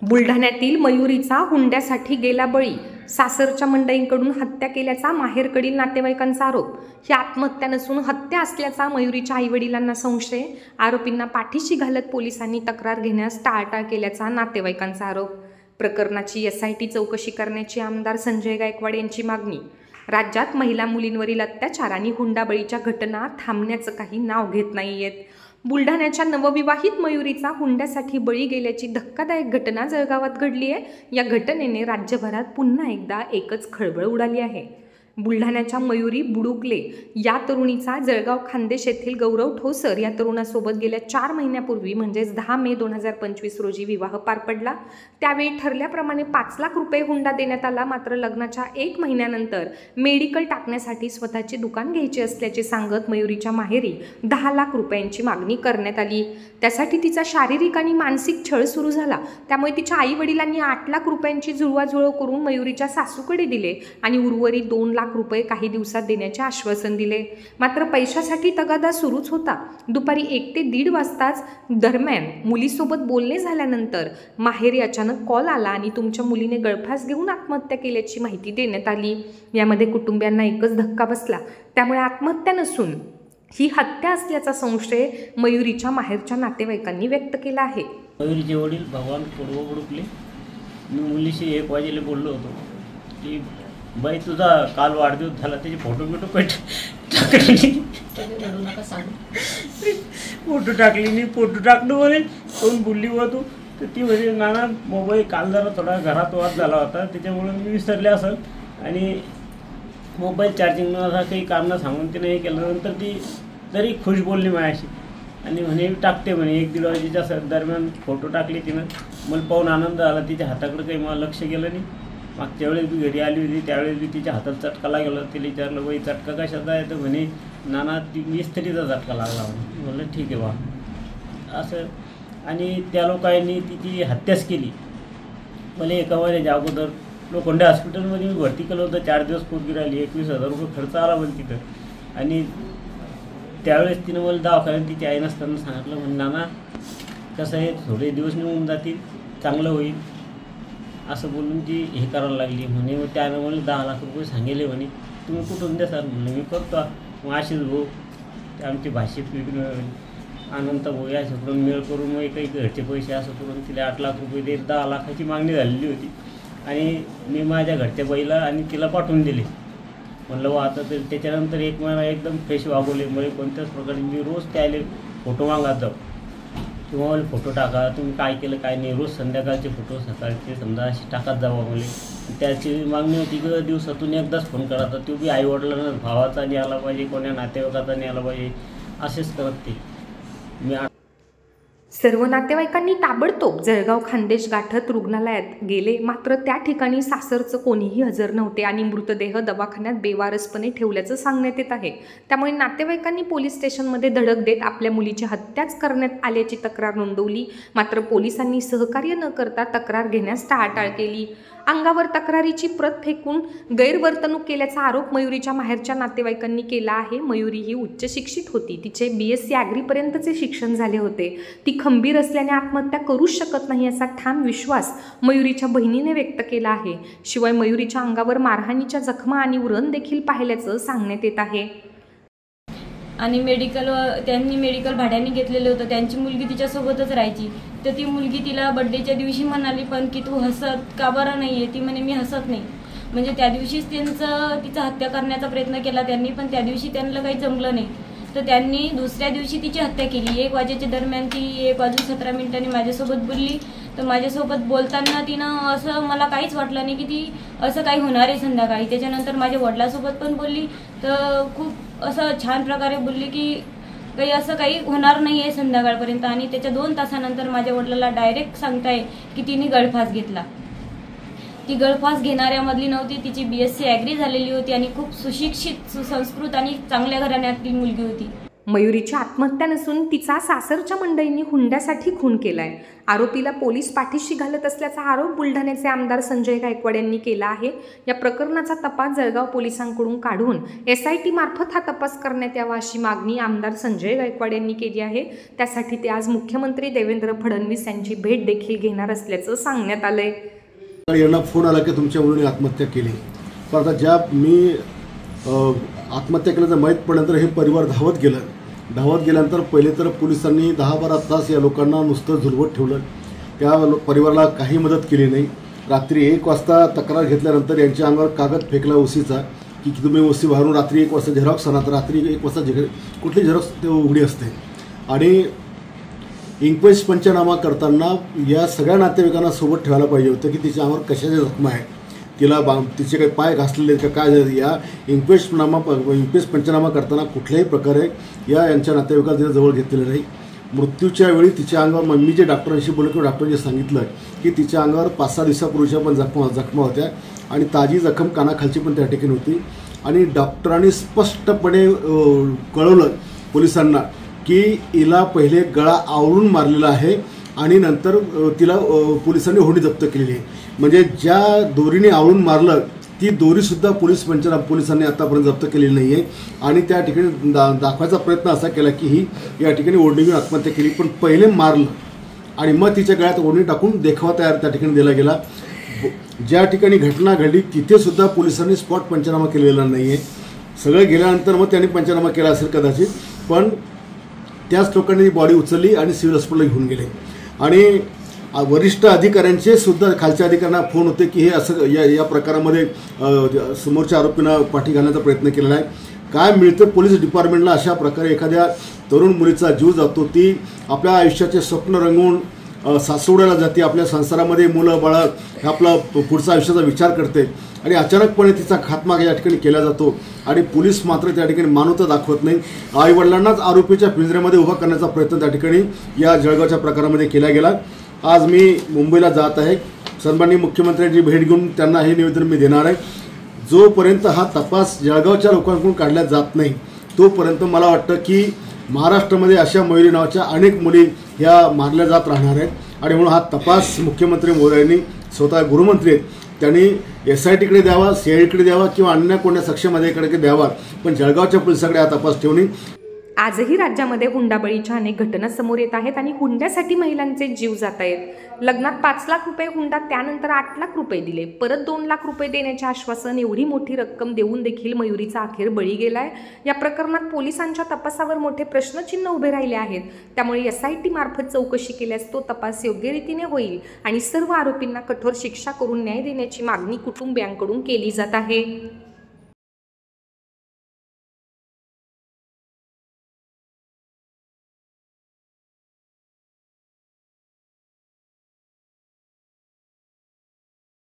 बुलढाण्यातील मयुरीचा हुंड्यासाठी गेला बळी, सासरच्या मंडळींकडून हत्या केल्याचा माहेरकडील नातेवाईकांचा आरोप। ही आत्महत्या नसून हत्या असल्याचा मयुरीच्या आईवडिलांना संशय। आरोपींना पाठीशी घालत पोलिसांनी तक्रार घेण्यास टाळाटाळ केल्याचा नातेवाईकांचा आरोप। प्रकरणाची SIT चौकशी करण्याची आमदार संजय गायकवाड यांची मागणी। राज्यात महिला मुलींवरील अत्याचार आणि हुंडाबळीच्या घटना थांबण्याचं काही नाव घेत नाहीयेत। बुलढाण्याच्या नवविवाहित मयुरीचा हुंड्यासाठी बळी गेल्याची धक्कादायक घटना जळगावात घडली आहे। या घटनेने राज्यभरात पुन्हा एकदा एकच खळबळ उडाली आहे। बुलढाण्याच्या मयुरी बुडुकले या तरुणीचा जळगाव खान्देश येथील गौरव ठोसर या तरुणासोबत गेल्या 4 महिन्यापूर्वी म्हणजेच 10 मे 2025 रोजी विवाह पार पडला। त्यावेळी ठरल्याप्रमाणे 5 लाख रुपये हुंडा देण्यात आला। मात्र लग्नाच्या 1 महिन्यानंतर मेडिकल टाकण्यासाठी स्वतःचे दुकान घ्यायचे असल्याचे सांगत मयुरीच्या माहेरी 10 लाख रुपयांची मागणी करण्यात आली। त्यासाठी तिचा शारीरिक आणि मानसिक छळ सुरू झाला। त्यामुळे तिच्या आई वडिलांनी 8 लाख रुपयांची जुळवाजुळव करून मयुरीच्या सासूकडे दिले आणि उर्वरित 2 लाख रुपये काही दिवसात देण्याचे आश्वासन दिले। मात्र पैशासाठी तगादा सुरूच होता। दुपारी 1 ते 1:30 वाजताच दरम्यान मुलीसोबत बोलणे झाल्यानंतर माहेरी अचानक कॉल आला आणि तुमच्या मुलीने गळफास घेऊन आत्महत्या केल्याची माहिती देण्यात आली। यामध्ये कुटुंबियांना एकच धक्का बसला। त्यामुळे आत्महत्या नसून ही हत्या असल्याचा संशय मयुरीच्या माहेरच्या नातेवाईकांनी व्यक्त केला आहे। मयुरीचे वडील भगवान बुडुकले, मी मुलीशी 1 वाजेला बोललो होतो की बाई तुझा काल वाढदिवस झाला, त्याचे फोटो टाकले, फोटो टाकले मी फोटो टाकलो म्हणे कोण बोलली व तू तर ती म्हणजे नाना मोबाईल काल जरा थोडा घरात वाद झाला होता त्याच्यामुळे मी विसरले असेल आणि मोबाईल चार्जिंग असा काही काम न सांगून तिने हे केल्यानंतर ती तरी खुश बोलली माझ्याशी आणि म्हणे टाकते म्हणे 1-1:30 वाजेच्या दरम्यान फोटो टाकले तिनं। मला पाहून आनंद झाला। तिच्या हाताकडे काही मला लक्ष गेलं नाही। मागच्या वेळेस मी घरी आली होती त्यावेळेस मी तिच्या हातात चटका लागला। तिला विचारलं बाई चटका कशाचा आहे तर म्हणे नाना ती मिस्त्रीचा चटका लागला म्हणे। म्हणलं ठीक आहे बा असं। आणि त्या लोकांनी तिची हत्याच केली। मला एका महिन्याच्या अगोदर लोखंडे हॉस्पिटलमध्ये मी भरती केलं होतं। 4 दिवस पोरगी राहिली, 21,000 रुपये खर्च आला पण तिथं। आणि त्यावेळेस तिनं मला दवाखान्यात तिची आई नसताना सांगितलं म्हणे नाना कसं आहे थोडे दिवस निघून जातील, चांगलं होईल असं बोलून ती हे करायला लागली म्हणे। मग त्यानं मला 10 लाख रुपये सांगितले म्हणे तुम्ही कुठून द्याल म्हणलं मी करतो। मग असेच भाऊ ते आमची भाषेत अनंत भाऊ याच्याकडून मेळ करून मग काही घरचे पैसे असं करून तिला 8 लाख रुपये दे 10 लाखाची मागणी झालेली होती आणि मी माझ्या घरच्या बाईला आणि तिला पाठवून दिले। म्हणलं वा आता तर त्याच्यानंतर 1 महिना एकदम फ्रेश वागवले। म्हणजे कोणत्याच प्रकारे मी रोज त्याले फोटो मागत जाऊ किंवा मला फोटो टाका तुम्ही काय केलं काय नाही। रोज संध्याकाळचे फोटो सकाळचे समजा असे टाकत जावं मला। त्याची मागणी होती की दिवसातून एकदाच फोन करायचा, तो बी आईवडिलांना भावाचा नाही आला पाहिजे, कोण्या नातेवाईकाचा नाही आला पाहिजे असेच करत ते मी। सर्व नातेवाईकांनी ताबडतोब जळगाव खान्देश गाठत रुग्णालयात गेले। मात्र त्या ठिकाणी सासरचं कोणीही हजर नव्हते आणि मृतदेह दवाखान्यात बेवारसपणे ठेवल्याचं सांगण्यात येत आहे। त्यामुळे नातेवाईकांनी पोलीस स्टेशनमध्ये धडक देत आपल्या मुलीची हत्याच करण्यात आल्याची तक्रार नोंदवली। मात्र पोलिसांनी सहकार्य न करता तक्रार घेण्यास टाळाटाळ केली। अंगावर तक्रारीची प्रत फेकून गैरवर्तणूक केल्याचा आरोप मयुरीच्या माहेरच्या नातेवाईकांनी केला आहे। मयुरी ही उच्च शिक्षित होती। तिचे BSc ॲग्रीपर्यंतचे शिक्षण झाले होते। ती खंबीर असल्याने आत्महत्या करूच शकत नाही असा ठाम विश्वास मयुरीच्या बहिणीने व्यक्त केला आहे। शिवाय मयुरीच्या अंगावर मारहाणीच्या जखमा आणि व्रण देखील पाहिल्याचं सांगण्यात येत आहे। आणि त्यांनी मेडिकल भाड्याने घेतलेलं होतं। त्यांची मुलगी तिच्यासोबतच राहायची। तर ती मुलगी तिला बड्डेच्या दिवशी म्हणाली पण की तू हसत का बरं नाही आहे? ती म्हणे मी हसत नाही। म्हणजे त्या दिवशीच तिचा हत्या करण्याचा प्रयत्न केला त्यांनी, पण त्या दिवशी त्यांना काही जमलं नाही। तर त्यांनी दुसऱ्या दिवशी तिची हत्या केली। 1 वाजेच्या दरम्यान ती 1:17 माझ्यासोबत बोलली। तर माझ्यासोबत बोलताना तिनं असं मला काहीच वाटलं नाही की ती असं काही होणार आहे संध्याकाळी। त्याच्यानंतर माझ्या वडिलांसोबत पण बोलली तर खूप असं छान प्रकारे बोलली की काही असं काही होणार नाही आहे संध्याकाळपर्यंत। आणि त्याच्या 2 तासानंतर माझ्या वडिलांना डायरेक्ट सांगताय की तिने गळफास घेतला। ती गळफास घेणाऱ्यामधली नव्हती, तिची BSc ॲग्री झालेली होती आणि खूप सुशिक्षित, सुसंस्कृत आणि चांगल्या घराण्यातली मुलगी होती। मयुरीची आत्महत्या नसून तिचा सासरच्या मंडळींनी हुंड्यासाठी खून केलाय। आरोपीला पोलीस पाठीशी घालत असल्याचा आरोप बुलढाण्याचे आमदार संजय गायकवाड यांनी केला आहे। या प्रकरणाचा तपास जळगाव पोलिसांकडून काढून SIT मार्फत हा तपास करण्यात यावा अशी मागणी आमदार संजय गायकवाड यांनी केली आहे। त्यासाठी ते आज मुख्यमंत्री देवेंद्र फडणवीस यांची भेट देखील घेणार असल्याचं सांगण्यात आलंय। यांना फोन आला की तुमच्या मुलीने आत्महत्या केली, पण आता ज्या मी आत्महत्या केल्याचं माहीत पडल्यानंतर हे परिवार धावत गेल्यानंतर पहिले तर पोलिसांनी 10-12 तास या लोकांना नुसतं झुलवत ठेवलं। त्या परिवाराला काही मदत केली नाही। रात्री 1 वाजता तक्रार घेतल्यानंतर यांच्या अंगावर कागद फेकला ओसीचा की तुम्ही ओसी बाहेरून रात्री 1 वाजता झेरॉक्स आणा, तर रात्री 1 वाजता कुठली झेरॉक्स ते उघडी असते। आणि इन्क्वेस्ट पंचनामा करताना या सगळ्या नातेवाईकांना सोबत ठेवायला पाहिजे होतं की तिच्या अंगावर कशाच्या जखमा आहे, तिला तिचे काही पाय घासलेले आहेत का काय। या इन्क्वेस्ट पंचनामा करताना कुठल्याही प्रकारे यांच्या नातेवाईकाला तिला जवळ घेतलेलं नाही। मृत्यूच्या वेळी तिच्या अंगावर मी जे डॉक्टरांशी बोललो किंवा डॉक्टरांनी सांगितलं की तिच्या अंगावर 5-6 दिवसापूर्वीच्या पण जखमा होत्या आणि ताजी जखम कानाखालची पण त्या ठिकाणी होती। आणि डॉक्टरांनी स्पष्टपणे कळवलं पोलिसांना की हिला पहिले गळा आवळून मारलेला आहे आणि नंतर तिला पोलिसांनी होडी जप्त केलेली आहे। म्हणजे ज्या दोरीने आवळून मारलं ती दोरीसुद्धा पोलिसांनी आतापर्यंत जप्त केलेली नाही आहे। आणि त्या ठिकाणी दाखवायचा प्रयत्न असा केला की ही या ठिकाणी ओढणी घेऊन आत्महत्या केली, पण पहिले मारलं आणि मग तिच्या गळ्यात ओढणी टाकून देखावा तयार त्या ठिकाणी दिला गेला। ज्या ठिकाणी घटना घडली तिथेसुद्धा पोलिसांनी स्पॉट पंचनामा केलेला नाही आहे। सगळं गेल्यानंतर मग त्यांनी पंचनामा केला असेल कदाचित, पण त्याच लोकांनी बॉडी उचलली आणि सिव्हिल हॉस्पिटलला घेऊन गेले। आणि वरिष्ठ अधिकाऱ्यांचे सुद्धा खालच्या अधिकाऱ्यांना फोन होते की हे असं या प्रकारामध्ये समोरच्या आरोपींना पाठी घालण्याचा प्रयत्न केलेला आहे। काय मिळतं पोलीस डिपार्टमेंटला अशा प्रकारे एखाद्या तरुण मुलीचा जीव जातो, ती आपल्या आयुष्याचे स्वप्न रंगवून सासवड्याला जाते, आपल्या संसारामध्ये मुलं बाळं आपला पुढचा आयुष्याचा विचार करते आणि अचानकपणे तिचा खात्मा या ठिकाणी केला जातो आणि पोलीस मात्र त्या ठिकाणी मानवता दाखवत नाही। आईवडिलांनाच आरोपीच्या पिंजऱ्यामध्ये उभा करण्याचा प्रयत्न त्या ठिकाणी या जळगावच्या प्रकारामध्ये केला गेला। आज मी मुंबईला जात आहे, सन्माननीय मुख्यमंत्र्यांची भेट घेऊन त्यांना हे निवेदन मी देणार आहे। जोपर्यंत हा तपास जळगावच्या लोकांकडून काढला जात नाही तोपर्यंत मला वाटतं की महाराष्ट्रामध्ये अशा मयुरी नावाच्या अनेक मुली ह्या मारल्या जात राहणार आहेत। आणि म्हणून हा तपास मुख्यमंत्री महोदयांनी स्वतः गृहमंत्री आहेत त्यांनी SITकडे द्यावा, CIDकडे द्यावा किंवा अन्य कोणत्या सक्षम अधिकाऱ्याकडे द्यावा, पण जळगावच्या पोलिसांकडे हा तपास ठेवणे। आजही राज्यामध्ये हुंडाबळीच्या अनेक घटना समोर येत आहेत आणि हुंड्यासाठी महिलांचे जीव जात आहेत। लग्नात 5 लाख रुपये हुंडा, त्यानंतर 8 लाख रुपये दिले, परत 2 लाख रुपये देण्याचे आश्वासन, एवढी मोठी रक्कम देऊन देखील मयुरीचा अखेर बळी गेलाय। या प्रकरणात पोलिसांच्या तपासावर मोठे प्रश्नचिन्ह उभे राहिले आहेत। त्यामुळे SIT मार्फत चौकशी केल्यास तो तपास योग्य रीतीने होईल आणि सर्व आरोपींना कठोर शिक्षा करून न्याय देण्याची मागणी कुटुंबियांकडून केली जात आहे।